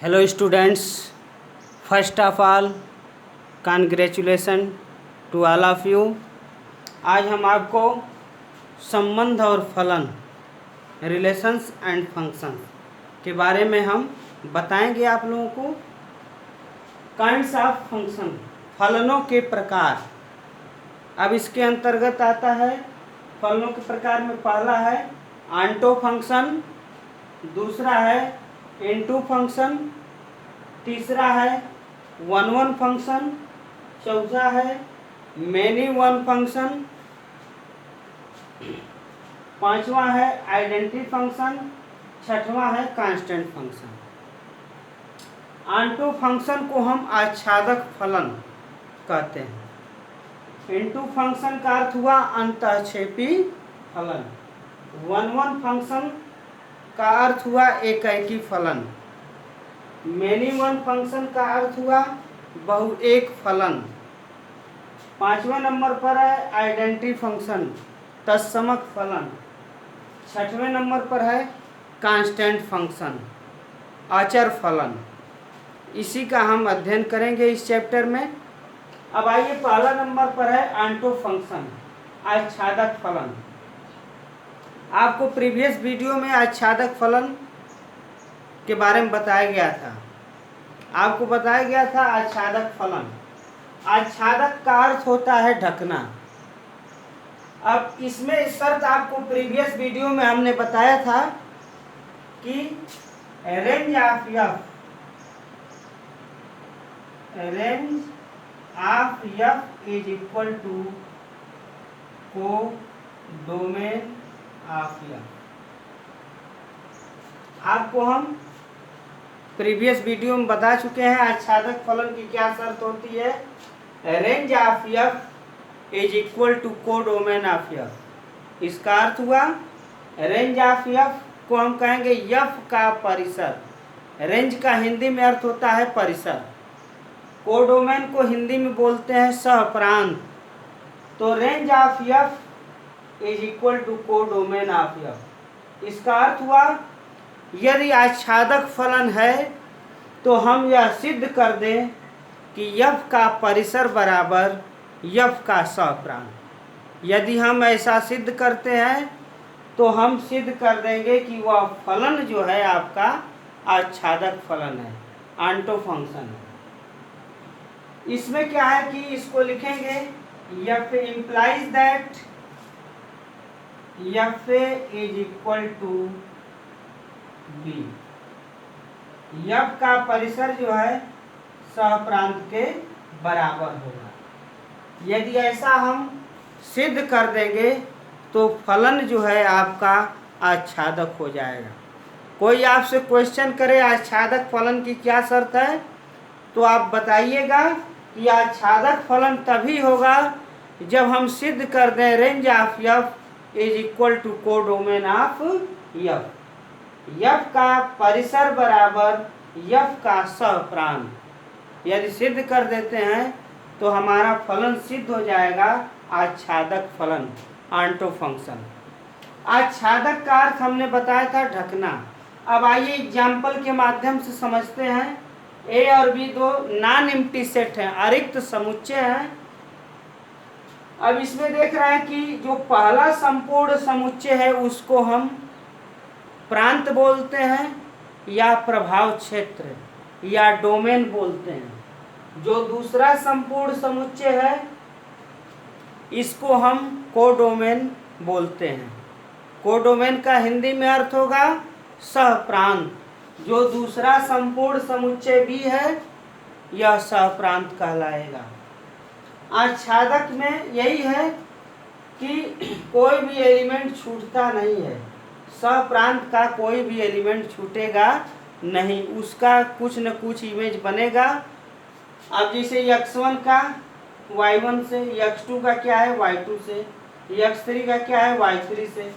Hello students, first of all congratulation to all of you. आज हम आपको संबंध और फलन, रिलेशंस एंड फंक्शंस के बारे में हम बताएंगे आप लोगों को। काइंड्स ऑफ फंक्शन, फलनों के प्रकार। अब इसके अंतर्गत आता है फलनों के प्रकार में पहला है आंटो फंक्शन, दूसरा है इनटू फंक्शन, तीसरा है वन वन फंक्शन, चौथा है मैनी वन फंक्शन, पांचवा है आइडेंटिटी फंक्शन, छठवां है कांस्टेंट फंक्शन। आंटो फंक्शन को हम आच्छादक फलन कहते हैं। इनटू फंक्शन का अर्थ हुआ अंतःक्षेपी फलन। वन वन फंक्शन का अर्थ हुआ एकैकी फलन। मैनी वन फंक्शन का अर्थ हुआ बहुएक फलन। पांचवें नंबर पर है आइडेंटिटी फंक्शन, तत्समक फलन। छठवें नंबर पर है कांस्टेंट फंक्शन, अचर फलन। इसी का हम अध्ययन करेंगे इस चैप्टर में। अब आइए, पहला नंबर पर है आंटो फंक्शन, आच्छादक फलन। आपको प्रीवियस वीडियो में आच्छादक फलन के बारे में बताया गया था। आपको बताया गया था आच्छादक फलन। आच्छादक का अर्थ होता है ढकना। अब इसमें शर्त आपको प्रीवियस वीडियो में हमने बताया था कि range of F is equal to codomain of F. आपको हम प्रीवियस वीडियो में बता चुके हैं आच्छादक फलन की क्या शर्त होती है। Range of F is equal to codomain of F. इसका अर्थ हुआ रेंज ऑफ एफ को हम कहेंगे एफ का परिसर। रेंज का हिंदी में अर्थ होता है परिसर। कोडोमेन को हिंदी में बोलते हैं सहप्रांत। तो range of F is equal to codomain of F. इसका अर्थ हुआ यदि आच्छादक फलन है तो हम यह सिद्ध कर दें कि एफ का परिसर बराबर एफ का सहप्रांत। यदि हम ऐसा सिद्ध करते हैं तो हम सिद्ध कर देंगे कि वह फलन जो है आपका आच्छादक फलन है, आंटो फंक्शन है। इसमें क्या है कि इसको लिखेंगे F implies that F is equal to B. F का परिसर जो है सहप्रांत के बराबर होगा। यदि ऐसा हम सिद्ध कर देंगे तो फलन जो है आपका आच्छादक हो जाएगा। कोई आपसे क्वेश्चन करे आच्छादक फलन की क्या शर्त है, तो आप बताइएगा कि आच्छादक फलन तभी होगा जब हम सिद्ध कर दें range of F is equal to codomain of F. F का परिसर बराबर एफ का सहप्रांत यदि सिद्ध कर देते हैं तो हमारा फलन सिद्ध हो जाएगा आच्छादक फलन, आंटो फंक्शन। आच्छादक का अर्थ हमने बताया था ढकना। अब आइए एग्जाम्पल के माध्यम से समझते हैं। ए और बी दो नॉन एम्प्टी सेट हैं, अरिक्त समुच्चय हैं। अब इसमें देख रहे हैं कि जो पहला संपूर्ण समुच्चय है उसको हम प्रांत बोलते हैं या प्रभाव क्षेत्र या डोमेन बोलते हैं। जो दूसरा संपूर्ण समुच्चय है इसको हम कोडोमेन बोलते हैं। कोडोमेन का हिंदी में अर्थ होगा सहप्रांत। जो दूसरा संपूर्ण समुच्चय भी है यह सहप्रांत कहलाएगा। आच्छादक में यही है कि कोई भी एलिमेंट छूटता नहीं है। सहप्रांत का कोई भी एलिमेंट छूटेगा नहीं, उसका कुछ न कुछ इमेज बनेगा। अब जैसे x1 का y1 से, x2 का क्या है y2 से, x3 का क्या है y3 से,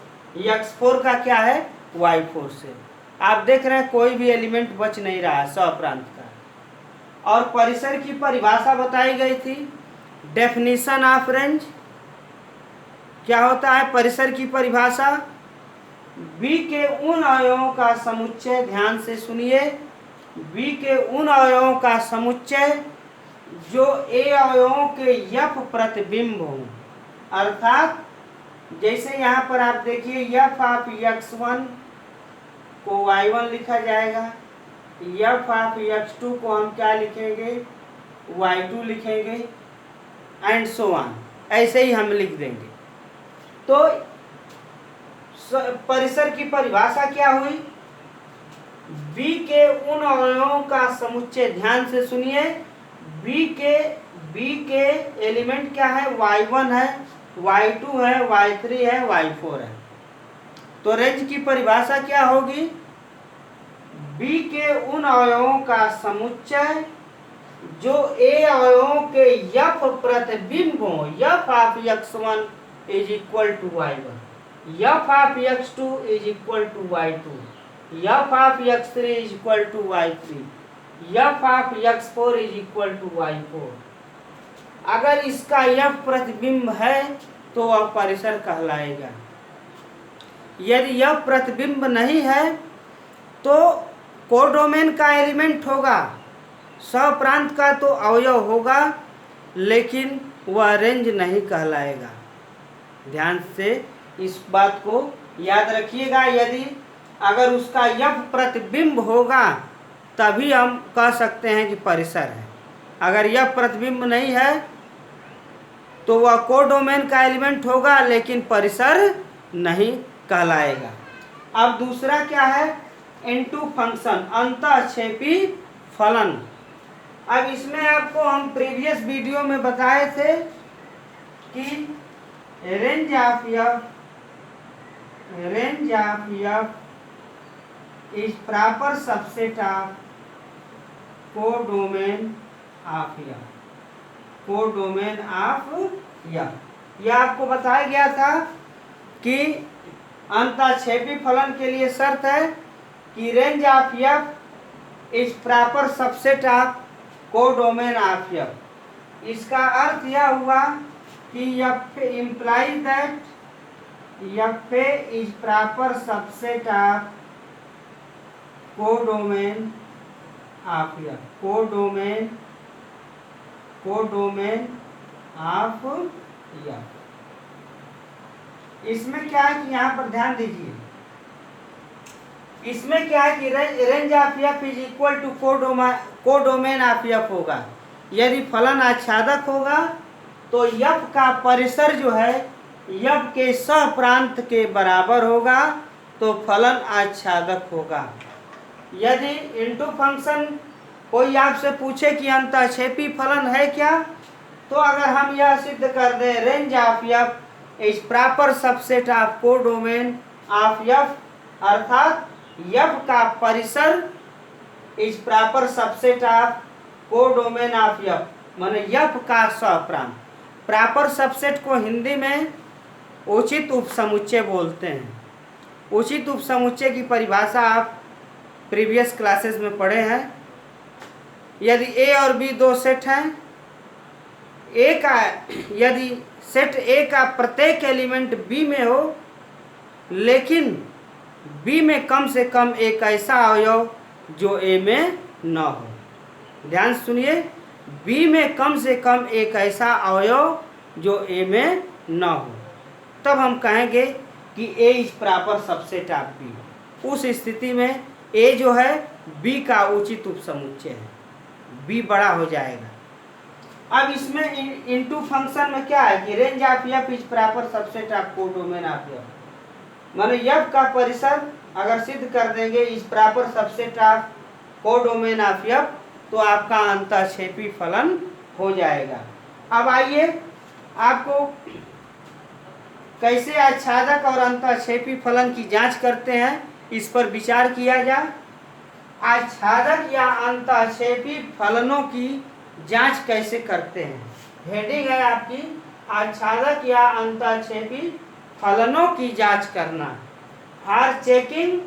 x4 का क्या है y4 से। आप देख रहे हैं कोई भी एलिमेंट बच नहीं रहा है सहप्रांत का। और परिसर की परिभाषा बताई गई थी, डेफिनेशन ऑफ रेंज। क्या होता है परिसर की परिभाषा? बी के उन अवयवों का समुच्चय, ध्यान से सुनिए, बी के उन अवयवों का समुच्चय जो ए अवयवों के यफ प्रतिबिंब हों। अर्थात जैसे यहाँ पर आप देखिए यफ ऑफ x1 को y1 लिखा जाएगा, यफ ऑफ x2 को हम क्या लिखेंगे, y2 लिखेंगे, एंड सो ऑन, ऐसे ही हम लिख देंगे। तो परिसर की परिभाषा क्या हुई, बी के उन अवयवों का समुच्चय, ध्यान से सुनिए, बी के एलिमेंट क्या है, y1 है, y2 है, y3 है, y4 है। तो रेंज की परिभाषा क्या होगी, बी के उन अवयवों का समुच्चय जो ए अवयवों के यफ प्रतिबिंब हो, F of x1 is equal to y1, F of x2 is equal to y2, F of x3 is equal to y3, F of x4 is equal to y4। अगर इसका यफ प्रतिबिंब है तो वह परिसर कहलाएगा। यदि यह प्रतिबिंब नहीं है तो कोडोमेन का एलिमेंट होगा, सहप्रांत का तो अवयव होगा, लेकिन वह रेंज नहीं कहलाएगा। ध्यान से इस बात को याद रखिएगा। यदि अगर उसका यफ प्रतिबिंब होगा तभी हम कह सकते हैं कि परिसर है। अगर यह प्रतिबिंब नहीं है तो वह कोडोमेन का एलिमेंट होगा, लेकिन परिसर नहीं कहलाएगा। अब दूसरा क्या है, इनटू फंक्शन, अंतःक्षेपी फलन। अब इसमें आपको हम प्रीवियस वीडियो में बताए थे कि range of F is proper subset of codomain of F, codomain of F. यह आपको बताया गया था कि अंतःक्षेपी फलन के लिए शर्त है कि range of F is proper subset of codomain of F. इसका अर्थ यह हुआ कि F implies that F is proper subset of codomain of F, codomain of F. इसमें क्या है कि यहाँ पर ध्यान दीजिए, इसमें क्या है कि range of F is equal to codomain of F होगा। यदि फलन आच्छादक होगा तो एफ का परिसर जो है एफ के सहप्रांत के बराबर होगा, तो फलन आच्छादक होगा। यदि इनटू फंक्शन कोई आपसे पूछे कि अंतःक्षेपी फलन है क्या, तो अगर हम यह सिद्ध कर दें range of F is proper subset of codomain of F, अर्थात एफ का परिसर is proper subset of codomain of F, माने एफ का सहप्रांत। प्रॉपर सबसेट को हिंदी में उचित उपसमुच्चय बोलते हैं। उचित उपसमुच्चय की परिभाषा आप प्रीवियस क्लासेस में पढ़े हैं। यदि ए और बी दो सेट हैं, यदि सेट ए का प्रत्येक एलिमेंट बी में हो, लेकिन बी में कम से कम एक ऐसा अवयव जो ए में न हो। ध्यान सुनिए, बी में कम से कम एक ऐसा अवयव जो ए में न हो, तब हम कहेंगे कि A is proper subset of B. उस स्थिति में ए जो है बी का उचित उपसमुच्चय है, बी बड़ा हो जाएगा। अब इसमें इनटू फंक्शन में क्या है कि range of F is proper subset of codomain of F, माने एफ का परिसर अगर सिद्ध कर देंगे इस proper subset of codomain of F, तो आपका अंतःक्षेपी फलन हो जाएगा। अब आइए आपको कैसे आच्छादक और अंतःक्षेपी फलन की जांच करते हैं, इस पर विचार किया जाए। आच्छादक या अंतःक्षेपी फलनों की जांच कैसे करते हैं, हेडिंग है आपकी आच्छादक या अंतःक्षेपी फलनों की जांच करना, फॉर चेकिंग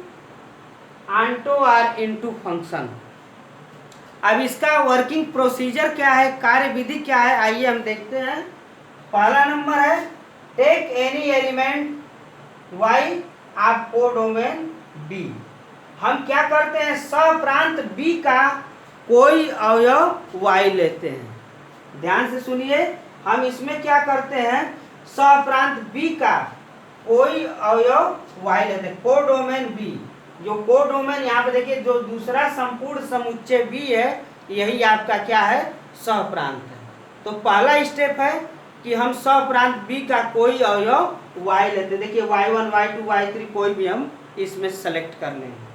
ऑन्टो और इनटू फंक्शन। अब इसका वर्किंग प्रोसीजर क्या है, कार्यविधि क्या है, आइए हम देखते हैं। पहला नंबर है take any element y of codomain b। हम क्या करते हैं, सप्रांत बी का कोई अवयव y लेते हैं। ध्यान से सुनिए, हम इसमें क्या करते हैं, सप्रांत बी का कोई अवयव y लेते हैं, कोडोमेन बी। जो कोडोमेन यहाँ पे देखिए, जो दूसरा संपूर्ण समुच्चय बी है, यही आपका क्या है, सहप्रांत है। तो पहला स्टेप है कि हम सप्रांत बी का कोई अवयव y लेते हैं। देखिए y1 y2 y3 कोई भी हम इसमें सेलेक्ट कर लेंगे।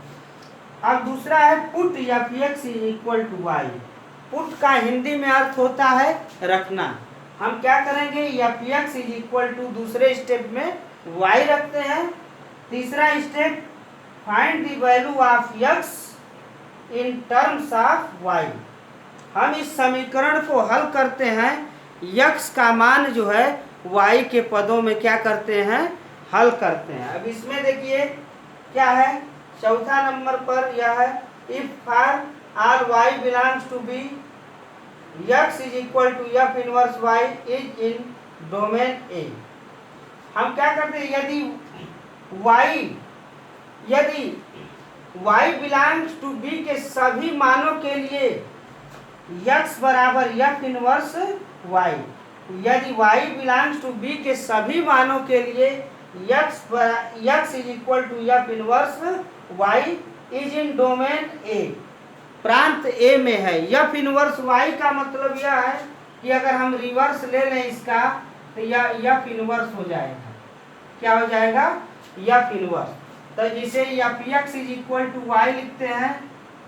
अब दूसरा है पुट f(x) = y। पुट का हिंदी में अर्थ होता है रखना। हम क्या करेंगे, f(x) = दूसरे स्टेप में y रखते हैं। तीसरा step, find the value of x in terms of y। हम इस समीकरण को हल करते हैं, x का मान जो है y के पदों में क्या करते हैं, हल करते हैं। अब इसमें देखिए क्या है, चौथा नंबर पर यह है, if for all y belongs to b x = f inverse y is in domain A। हम क्या करते हैं, यदि y बिलोंग्स टू b के सभी मानों के लिए x बराबर f इनवर्स y, यदि y बिलोंग्स टू b के सभी मानों के लिए x = f inverse y is in domain A, प्रांत A में है। f इनवर्स y का मतलब यह है कि अगर हम रिवर्स ले लें इसका, तो यह f इनवर्स हो जाएगा। क्या हो जाएगा, f इनवर्स। तो जिसे f(x) = y लिखते हैं,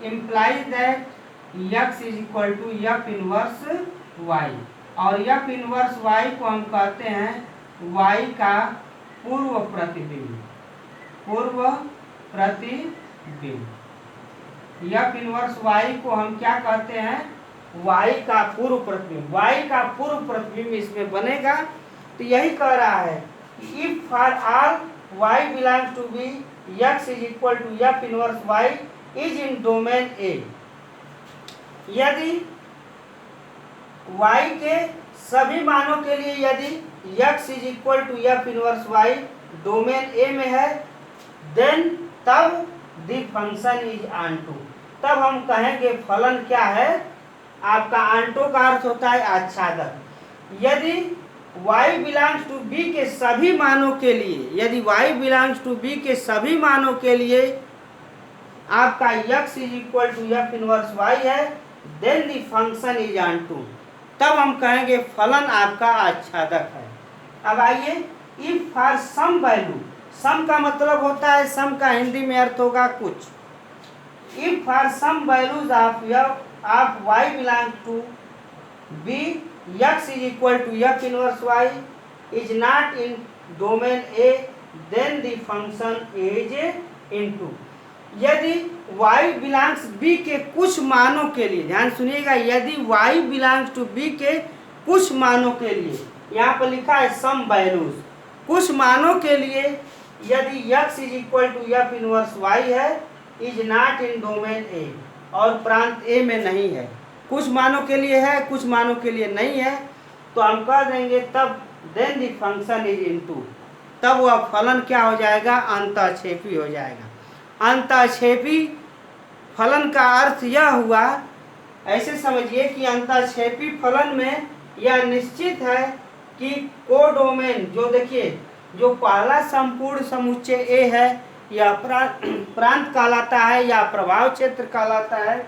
implies that x = f inverse y, और f इनवर्स y को हम कहते हैं y का पूर्व प्रतिबिंब। f इनवर्स y को हम क्या कहते हैं, y का पूर्व प्रतिबिंब। y का पूर्व प्रतिबिंब इसमें बनेगा। तो यही कह रहा है, if for all y belongs to b x = f inverse y is in domain A। यदि y के सभी मानों के लिए यदि x = f inverse y domain A में है, देन तब द फंक्शन इज ऑनटू। तब हम कहेंगे फलन क्या है आपका, ऑनटू का अर्थ होता है आच्छादक। यदि y बिलोंग्स टू b के सभी मानों के लिए, यदि y बिलोंग्स टू b के सभी मानों के लिए आपका x = f इनवर्स y है, then the function is onto. तब हम कहेंगे फलन आपका आच्छादक है। अब आइए, if for some value, some का मतलब होता है, सम का हिंदी में अर्थ होगा कुछ। If for some values of y belongs to b x = f inverse y is not in domain A, then the function is into. यदि y बिलोंग्स b के कुछ मानों के लिए, ध्यान सुनिएगा, यदि y बिलोंग्स टू b के कुछ मानों के लिए, यहाँ पर लिखा है सम वैल्यूज, कुछ मानों के लिए यदि x = f इनवर्स y है, is not in domain A, और प्रांत A में नहीं है। कुछ मानों के लिए है, कुछ मानों के लिए नहीं है, तो हम कह देंगे तब then the function is into. तब वह फलन क्या हो जाएगा, अंतःक्षेपी हो जाएगा। अंतःक्षेपी फलन का अर्थ यह हुआ, ऐसे समझिए कि अंतःक्षेपी फलन में यह निश्चित है कि कोडोमेन, जो देखिए जो पहला संपूर्ण समुच्चय A है, यह प्रांत कहलाता है या प्रभाव क्षेत्र कहलाता है।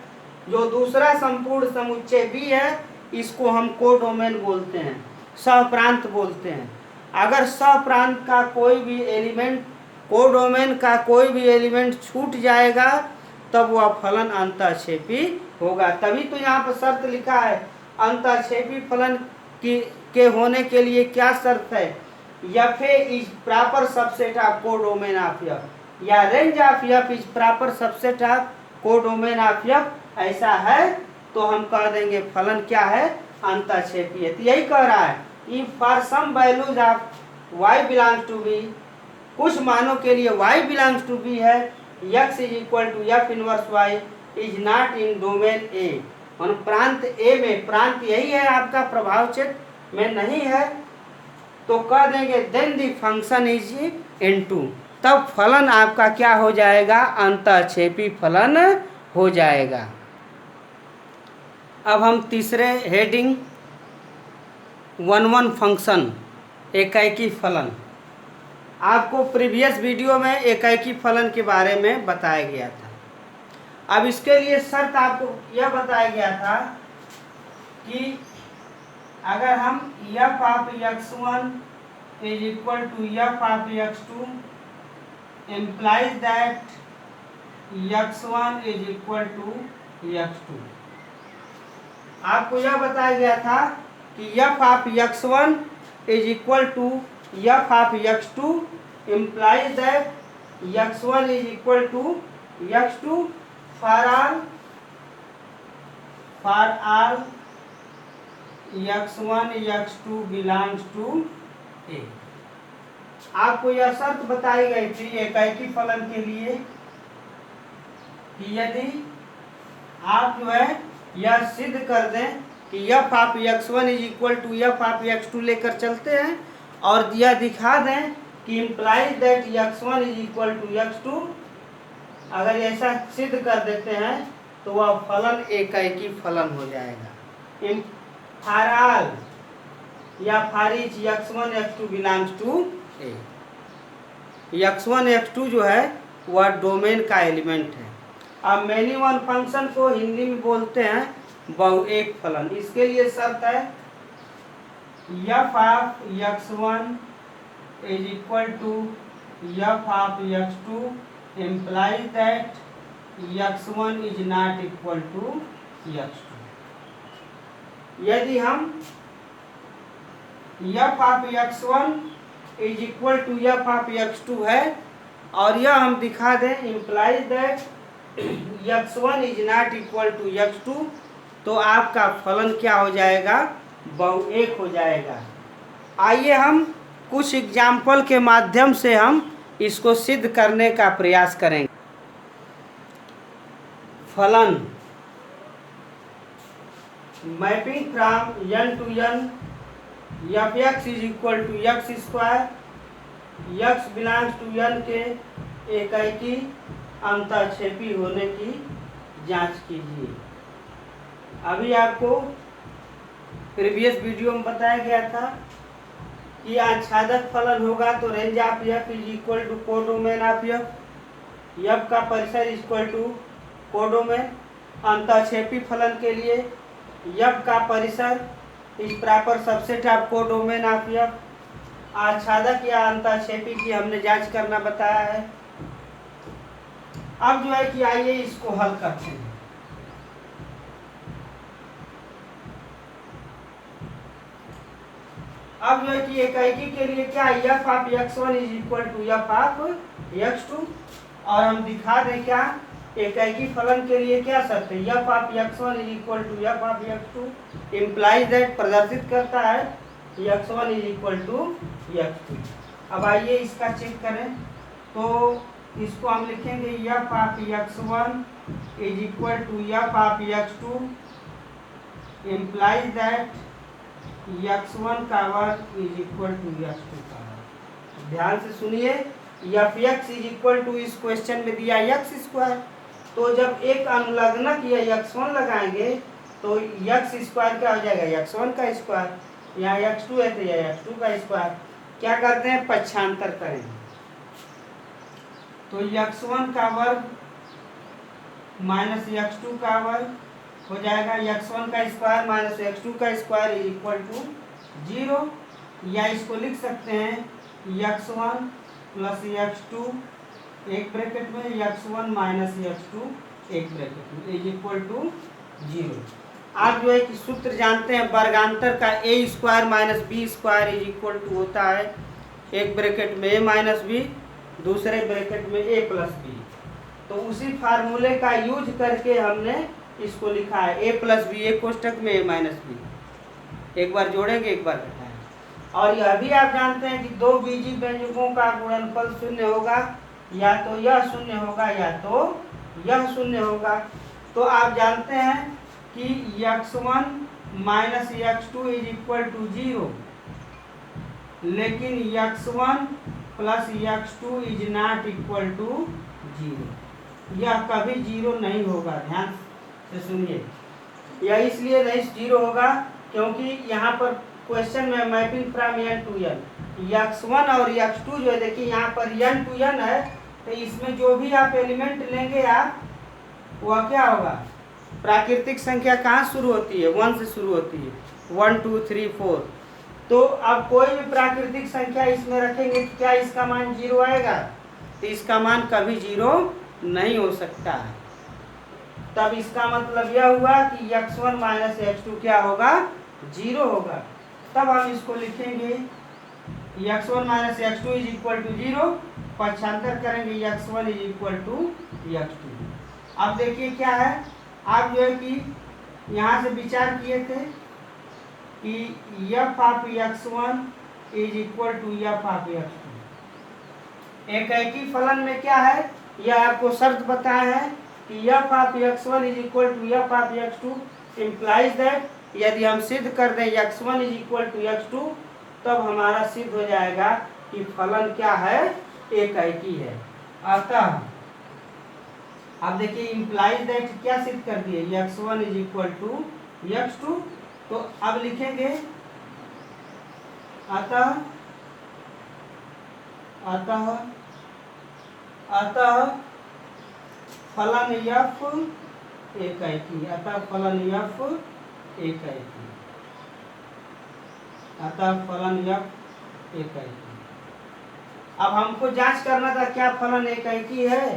जो दूसरा संपूर्ण समुच्चय B है, इसको हम कोडोमेन बोलते हैं, सहप्रांत बोलते हैं। अगर सहप्रांत का कोई भी एलिमेंट, कोडोमेन का कोई भी एलिमेंट छूट जाएगा, तब वह फलन अंतःक्षेपी होगा। तभी तो यहाँ पर शर्त लिखा है, अंतःक्षेपी फलन के होने के लिए क्या शर्त है, f is proper subset of codomain of f, या range of f is proper subset of codomain of f, ऐसा है तो हम कह देंगे फलन क्या है, अंतःक्षेपी है। तो यही कह रहा है, if for some values of y belongs to b, कुछ मानों के लिए y बिलोंग्स टू b है, x = f inverse y is not in domain A, और प्रांत A में, प्रांत यही है आपका, प्रभाव क्षेत्र में नहीं है, तो कह देंगे then the function is into. तब फलन आपका क्या हो जाएगा, अंतःक्षेपी फलन हो जाएगा। अब हम तीसरे हेडिंग 1 फंक्शन एकाएकी फलन, आपको प्रीवियस वीडियो में एकाएकी फलन के बारे में बताया गया था। अब इसके लिए शर्त आपको यह बताया गया था कि अगर हम f of x1 is equal to f of x2 implies that x1 is equal to x2। आपको यह बताया गया था कि f of x1 is equal to f of x2 implies that x1 is equal to x2 for all x1 x2 belongs to A। आपको यह शर्त बताई गई थी एकाएकी फलन के लिए कि यदि आप जो है यह सिद्ध कर दें कि f of x1 is equal to f of x2 लेकर चलते हैं और यह दिखा दें कि implies that x1 is equal to x2, अगर ऐसा सिद्ध कर देते हैं तो वह फलन एकाएकी फलन हो जाएगा। फॉर ऑल या for each x1 x2 belongs to A। x1 x2 जो है वह डोमेन का एलिमेंट है। अब मैनी वन फंक्शन को हिंदी में बोलते हैं बहुएक फलन। इसके लिए शर्त है f of x1 is equal to f of x2 implies that x1 is not equal to x2। यदि हम f of x1 is equal to f of x2 है और यह हम दिखा दें implies that x1 is not equal to x2, तो आपका फलन क्या हो जाएगा, बहुएक हो जाएगा। आइए हम कुछ एग्जाम्पल के माध्यम से हम इसको सिद्ध करने का प्रयास करेंगे। फलन mapping from n to n f(x) is equal to x square, x belongs to n के एकाएकी अंतःक्षेपी होने की जांच कीजिए। अभी आपको प्रीवियस वीडियो में बताया गया था कि आच्छादक फलन होगा तो range of f is equal to codomain of f का परिसर इज इक्वल टू कोडोमेन। अंतःक्षेपी फलन के लिए f का परिसर is proper subset of codomain of f। आच्छादक या अंतःक्षेपी की हमने जांच करना बताया है। अब जो है कि आइए इसको हल करते हैं। अब जो है कि एकाएकी के लिए क्या f of x1 is equal to f of x2, और हम दिखा दें क्या एकाएकी फलन के लिए क्या शर्त है, f of x1 is equal to f of x2 implies that प्रदर्शित करता है x1 is equal to x2। अब आइए इसका चेक करें, तो इसको हम लिखेंगे f of x1 is equal to f of x2 implies that x1 का वर्ग इज इक्वल टू x2 का वर्ग। ध्यान से सुनिए, f(x) इज इक्वल टू इस क्वेश्चन में दिया x स्क्वायर, तो जब एक अनुलग्नक या x1 लगाएंगे तो x स्क्वायर क्या हो जाएगा, x1 का स्क्वायर, यहाँ x2 है तो यह x2 का स्क्वायर। क्या करते हैं, पक्षांतर करेंगे तो x1 का वर्ग माइनस x2 का वर्ग हो जाएगा, x1 का स्क्वायर माइनस x2 का स्क्वायर इज इक्वल टू 0, या इसको लिख सकते हैं x1 प्लस x2 एक ब्रैकेट में, x1 माइनस x2 एक ब्रैकेट में इज इक्वल टू 0। आप जो है कि सूत्र जानते हैं वर्गांतर का, a square minus b square is equal to होता है एक ब्रैकेट में a माइनस बी, दूसरे ब्रैकेट में a प्लस बी। तो उसी फार्मूले का यूज करके हमने इसको लिखा है a प्लस बी एक कोष्टक में a माइनस बी, एक बार जोड़ेंगे एक बार घटाएंगे। और यह भी आप जानते हैं कि दो बीजीय व्यंजकों का गुणनफल शून्य होगा, या तो यह शून्य होगा या तो यह शून्य होगा। तो आप जानते हैं कि x1 minus x2 is equal to 0, लेकिन x1 plus x2 is not equal to 0। यह कभी 0 नहीं होगा, ध्यान से सुनिए। यह इसलिए नहीं 0 होगा क्योंकि यहाँ पर क्वेश्चन में mapping from n to n, x1 और x2 जो है, देखिए यहाँ पर n टू n है, तो इसमें जो भी आप एलिमेंट लेंगे आप, वह क्या होगा, प्राकृतिक संख्या कहाँ शुरू होती है, 1 से शुरू होती है, 1 2 3 4। तो अब कोई भी प्राकृतिक संख्या इसमें रखेंगे तो क्या इसका मान 0 आएगा, तो इसका मान कभी 0 नहीं हो सकता है। तब इसका मतलब यह हुआ कि x1 माइनस x2 क्या होगा, 0 होगा। तब हम इसको लिखेंगे x1 minus x2 is equal to 0, पक्षांतर करेंगे x1 is equal to x2। अब देखिए क्या है, आप जो है कि यहाँ से विचार किए थे कि f of x1 is equal to f of x2। एक ही फलन में क्या है, यह आपको शर्त बताया है कि f of x1 is equal to f of x2 implies that, यदि हम सिद्ध कर दें x1 is equal to x2, तब हमारा सिद्ध हो जाएगा कि फलन क्या है, एक ही है। अतः अब देखिए इम्प्लाइज दैट क्या सिद्ध कर दिए, x1 is equal to x2। तो अब लिखेंगे अतः फलन f एक ही, अतः फलन f एक ही, अतः फलन f एक ही। अब हमको जांच करना था क्या फलन एक ही है,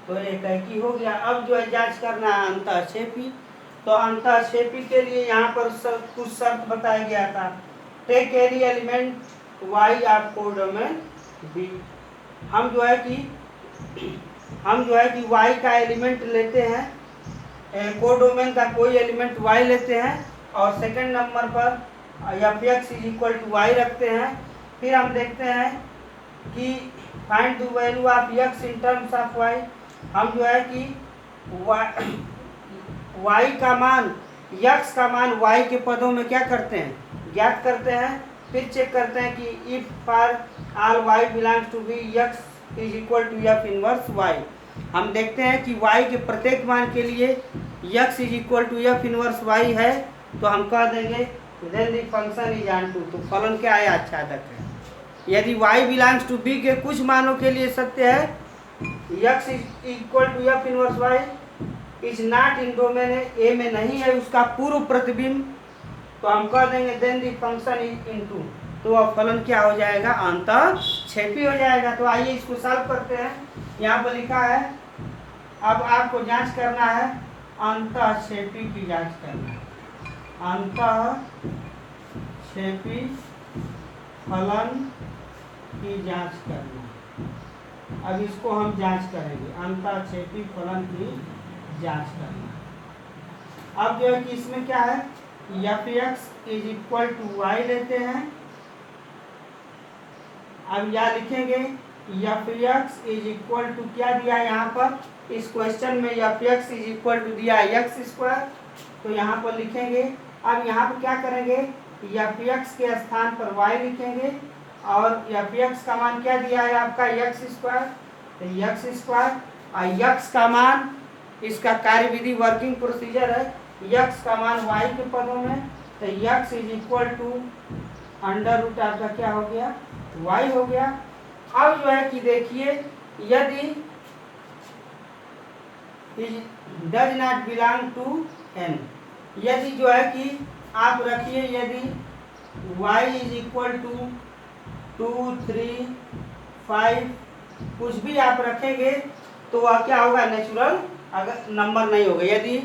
तो एक ही हो गया। अब जो है जांच करना है अंतःक्षेपी। तो अंतःक्षेपी के लिए यहाँ पर कुछ शर्त बताया गया था, take any element y of codomain b। हम जो है कि y का एलिमेंट लेते हैं, कोडोमेन का कोई एलिमेंट y लेते हैं, और सेकंड नंबर पर f(x) is equal to y रखते हैं। फिर हम देखते हैं कि find the value of x in terms of y। हम जो है कि y का मान, x का मान y के पदों में क्या करते हैं, ज्ञात करते हैं। फिर चेक करते हैं कि if for all y belongs to b x is equal to f inverse y। हम देखते हैं कि y के प्रत्येक मान के लिए x is equal to f inverse y है, तो हम कह देंगे then the function is onto, तो फलन क्या है, आच्छादक है। यदि y बिलोंग्स टू b के कुछ मानों के लिए सत्य है, x is equal to f inverse y is not in domain A में नहीं है उसका पूर्व प्रतिबिंब, तो हम कह देंगे then the function is into, तो अब फलन क्या हो जाएगा, अंतःक्षेपी हो जाएगा। तो आइए इसको सॉल्व करते हैं। यहाँ पर लिखा है, अब आपको जांच करना है, अंतःक्षेपी की जांच करना है, अंतःक्षेपी फलन की जांच करना। अब इसको हम जांच करेंगे, अंतःक्षेपी फलन की जांच करना। अब जो है कि इसमें क्या है, f(x) is equal to y लेते हैं। अब यहाँ लिखेंगे f(x) इज इक्वल टू क्या दिया है, यहाँ पर इस क्वेश्चन में f(x) इज इक्वल टू दिया है x², तो यहाँ पर लिखेंगे। अब यहाँ पर क्या करेंगे, f(x) के स्थान पर y लिखेंगे, और f(x) का मान क्या दिया है आपका x², तो x² और x का मान, इसका कार्य विधि वर्किंग प्रोसीजर है, x का मान y के पदों में, तो x is equal to under root आपका क्या हो गया, y हो गया। अब जो है कि देखिए, यदि does not belong to n, यदि जो है कि आप रखिए, यदि y इज इक्वल टू 2 3 5 कुछ भी आप रखेंगे, तो वह क्या होगा, नेचुरल अगर नंबर नहीं होगा। यदि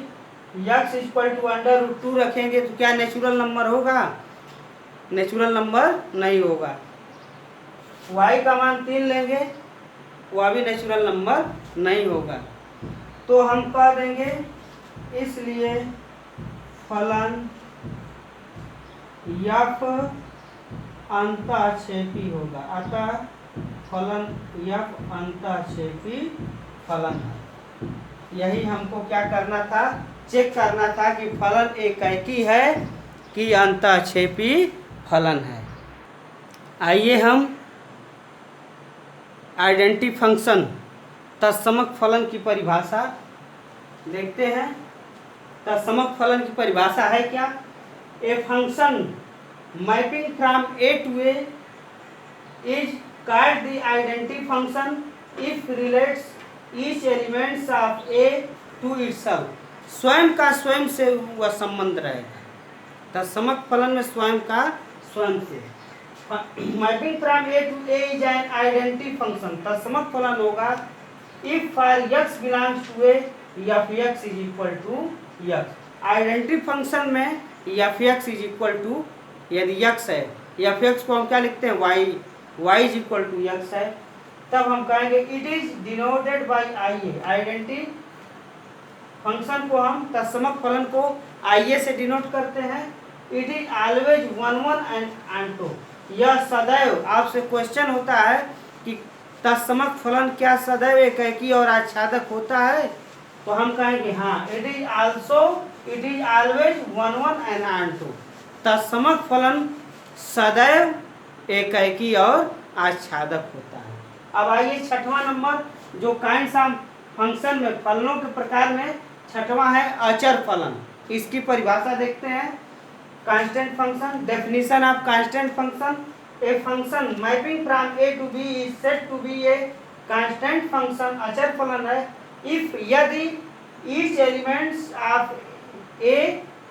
x equal to under root 2 रखेंगे तो क्या नेचुरल नंबर होगा, नेचुरल नंबर नहीं होगा। y का मान 3 लेंगे, वह भी नेचुरल नंबर नहीं होगा। तो हम कह देंगे इसलिए फलन f अंतःक्षेपी होगा, अतः फलन f अंतःक्षेपी फलन है। यही हमको क्या करना था, चेक करना था कि फलन एकैकी है कि अंतःक्षेपी फलन है। आइए हम आइडेंटिटी फंक्शन तत्समक फलन की परिभाषा देखते हैं। तत्समक फलन की परिभाषा है क्या? A function mapping from A to A is called the identity function if relates each elements of a to itself. स्वयं का स्वयं से वह संबंध रहेगा। तत्समक फलन में स्वयं का स्वयं से। Mapping from A to A is an identity function. तत्समक फलन होगा if for x belongs to A f x is equal to x. Identity function में f x is equal to, यदि x है, एफ एक्स को हम क्या लिखते हैं? y is equal to x है, तब हम कहेंगे it is denoted by I A. Identity function को हम तत्समक फलन को आई ए से डिनोट करते हैं। It is always 1 1 and 2। यह सदैव, आपसे क्वेश्चन होता है कि तत्समक फलन क्या सदैव एकैकी और आच्छादक होता है? तो हम कहेंगे हाँ, इट इज ऑलवेज 1 1 एंड 2। तत्समक फलन सदैव एकैकी और आच्छादक होता है। अब आइए छठवां नंबर, जो काइंड्स ऑफ फंक्शन में, फलनों के प्रकार में छठवां है अचर फलन। इसकी परिभाषा देखते हैं। Constant function, definition of constant function. A function mapping from A to B is said to be a constant function. अचर फलन है इफ यदि each elements of A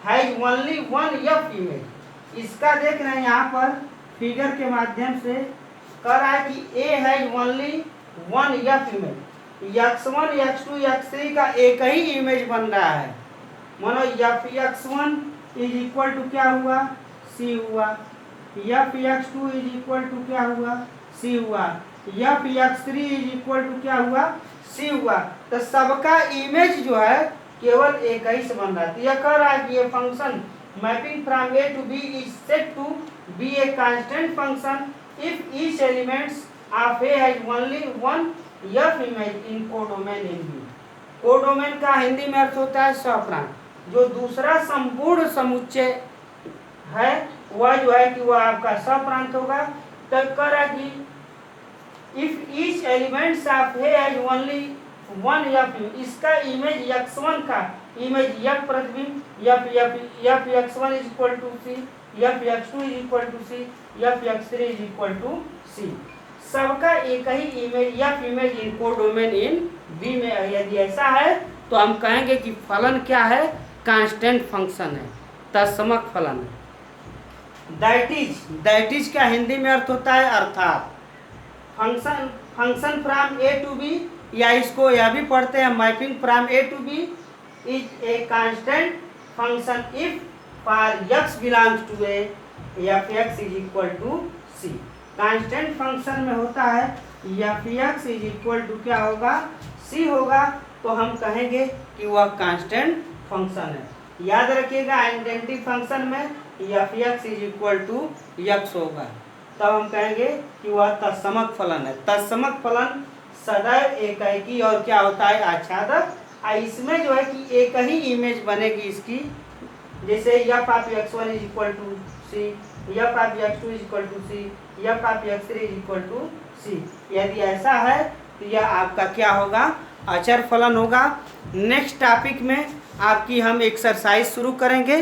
has only one f image. इसका देख रहे हैं यहाँ पर फिगर के माध्यम से कह रहा है कि ए has only one f image. x1 x2 x3 का एक ही इमेज बन रहा है। मानो F x1 is equal to क्या हुआ? सी हुआ। F x2 is equal to क्या हुआ? सी हुआ। F x3 is equal to क्या हुआ? सी हुआ। तो सबका इमेज जो है केवल एक ही से बन रहा है। तो यह कह रहा है कि ये function mapping from A to B is said to be a constant function if each elements of A has only one f image in codomain in b. Codomain का हिंदी में अर्थ होता है सहप्रांत। जो दूसरा संपूर्ण समुच्चय है वह जो है कि वह आपका सहप्रांत होगा। तब कह रहा कि if each elements of A has only one f, इसका इमेज x1 का इमेज एफ प्रतिबिंब f x1 is equal to c, f x2 is equal to c, f x3 is equal to c. सबका एक ही image f image in codomain in B में यदि ऐसा है तो हम कहेंगे कि फलन क्या है? कांस्टेंट फंक्शन है, तत्समक फलन है। दैट इज का हिंदी में अर्थ होता है अर्थात। Function from A to B, या इसको यह भी पढ़ते हैं mapping from A to B is a constant function if for x belongs to A f x is equal to C. Constant function में होता है f x is equal to क्या होगा? सी होगा। तो हम कहेंगे कि वह कांस्टेंट फंक्शन है। याद रखिएगा आइडेंटिटी फंक्शन में f x is equal to x होगा, तब हम कहेंगे कि वह तत्समक फलन है। तत्समक फलन सदैव एकैकी और क्या होता है? आच्छादक। इसमें जो है कि एक ही इमेज बनेगी इसकी, जैसे f of x1 is equal to c, f of x2 is equal to c, f of x3 is equal to c. यदि ऐसा है तो यह आपका क्या होगा? अचर फलन होगा। नेक्स्ट टॉपिक में आपकी हम एक्सरसाइज शुरू करेंगे।